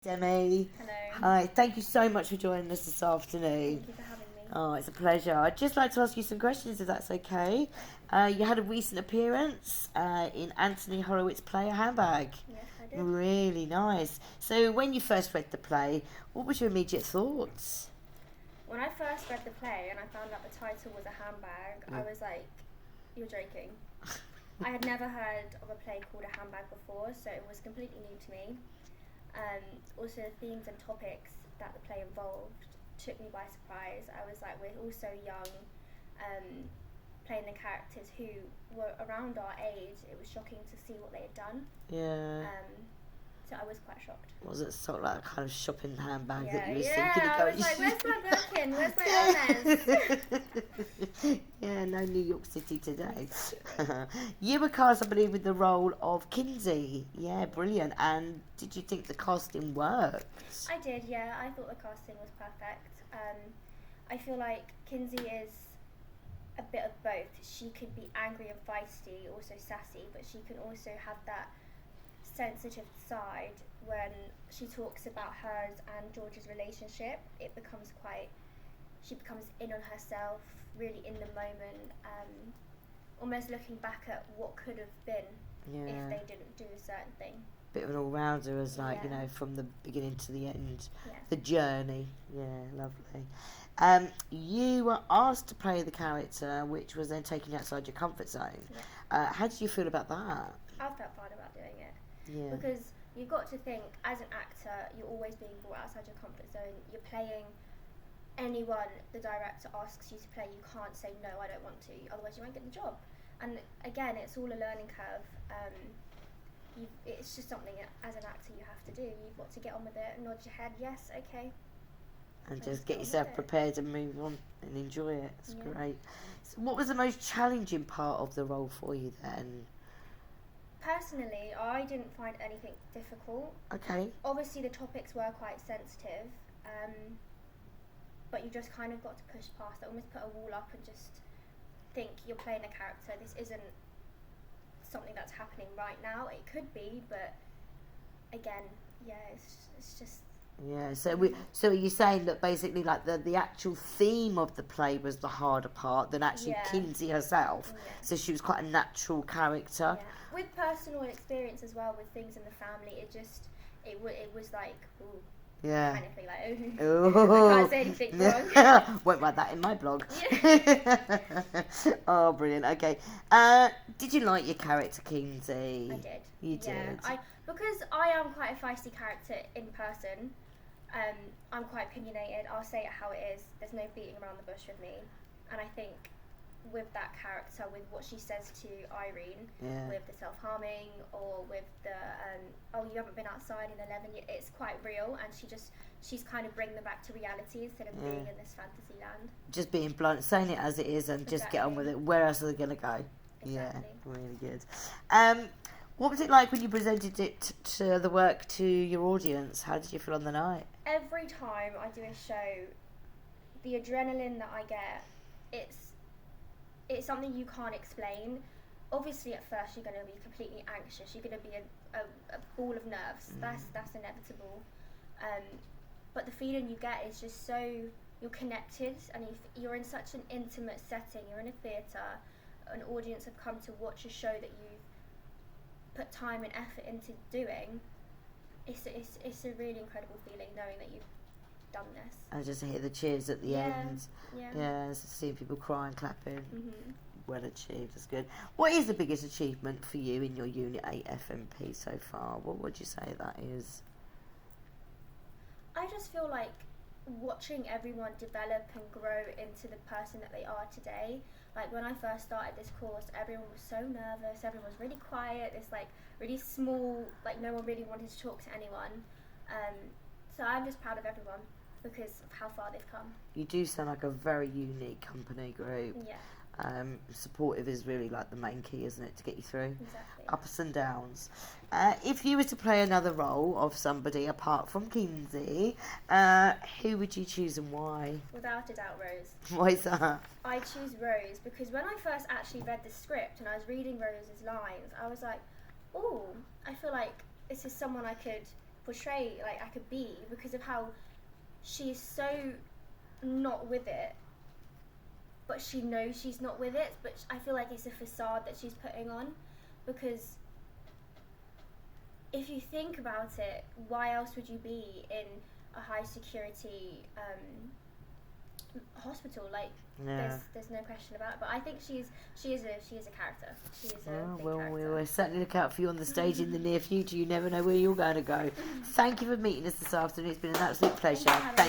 Demi. Hello. Hi, thank you so much for joining us this afternoon. Thank you for having me. Oh, it's a pleasure. I'd just like to ask you some questions if that's okay. You had a recent appearance in Anthony Horowitz' play A Handbag. Yes, I did. Really nice. So, when you first read the play, what was your immediate thoughts? When I first read the play and I found out the title was A Handbag, I was like, you're joking. I had never heard of a play called A Handbag before, so it was completely new to me. Also, the themes and topics that the play involved took me by surprise. I was like, we're all so young, playing the characters who were around our age. It was shocking to see what they had done. Yeah. So I was quite shocked. Was it sort of like a kind of shopping handbag Yeah, that you were yeah. thinking of I going? was like, where's my Birkin? Where's my Hermes? Yeah, no New York City today. You were cast, I believe, with the role of Kinsey. Yeah, brilliant. And did you think the casting worked? I did, yeah. I thought the casting was perfect. I feel like Kinsey is a bit of both. She could be angry and feisty, also sassy, but she can also have that sensitive side. When she talks about hers and George's relationship, she becomes in on herself, really in the moment, almost looking back at what could have been if they didn't do a certain thing. Bit of an all-rounder, as like, Yeah. from the beginning to the end. Yeah. The journey. Yeah, lovely. You were asked to play the character, which was then taken outside your comfort zone. Yeah. How did you feel about that? I felt fine about doing it. Yeah. Because you've got to think, as an actor, you're always being brought outside your comfort zone. You're playing anyone the director asks you to play. You can't say, no, I don't want to, otherwise you won't get the job. And again, it's all a learning curve. It's just something as an actor you have to do. You've got to get on with it, nod your head, yes, okay. And just get yourself prepared and move on and enjoy it. It's great. So what was the most challenging part of the role for you then? Personally, I didn't find anything difficult. Okay. Obviously, the topics were quite sensitive, but you just kind of got to push past it, almost put a wall up and just think you're playing a character. This isn't something that's happening right now. It could be, but again, yeah, it's just. Yeah, so are you saying that basically like the actual theme of the play was the harder part than actually Kinsey herself? Yeah. So she was quite a natural character. Yeah. With personal experience as well, with things in the family, it was like, ooh, yeah, kind of thing like, oh, I can't say anything wrong. Won't write that in my blog. Yeah. Oh, brilliant. Okay. Did you like your character, Kinsey? I did. You did. Because I am quite a feisty character in person. I'm quite opinionated. I'll say it how it is. There's no beating around the bush with me. And I think with that character, with what she says to Irene, with the self-harming or with the you haven't been outside in 11 years, it's quite real, and she's kind of bringing them back to reality instead of being in this fantasy land. Just being blunt, saying it as it is, and just get on with it. Where else are they going to go? Exactly. Yeah, really good. What was it like when you presented it to the work to your audience? How did you feel on the night? Every time I do a show, the adrenaline that I get, it's something you can't explain. Obviously, at first you're going to be completely anxious. You're going to be a ball of nerves. That's inevitable. But the feeling you get is just so you're connected, and you're in such an intimate setting. You're in a theatre. An audience have come to watch a show that you've put time and effort into doing. It's a really incredible feeling knowing that you've done this. And just to hear the cheers at the end. Yeah. Seeing people crying, clapping. Mm-hmm. Well achieved, that's good. What is the biggest achievement for you in your Unit 8 FMP so far? What would you say that is? I just feel like watching everyone develop and grow into the person that they are today. Like when I first started this course, everyone was so nervous, everyone was really quiet, it's like really small, like no one really wanted to talk to anyone. So I'm just proud of everyone because of how far they've come. You do sound like a very unique company group. Yeah. Supportive is really like the main key, isn't it, to get you through? Exactly. Ups and downs. If you were to play another role of somebody apart from Kinsey, who would you choose and why? Without a doubt, Rose. Why is that? I choose Rose because when I first actually read the script and I was reading Rose's lines, I was like, oh, I feel like this is someone I could portray like I could be, because of how she is so not with it, but she knows she's not with it, but I feel like it's a facade that she's putting on, because if you think about it, why else would you be in a high security hospital? Like, there's no question about it. But I think she is a character. She is a big character. We'll certainly look out for you on the stage in the near future. You never know where you're going to go. Thank you for meeting us this afternoon. It's been an absolute pleasure. Thank you for having me.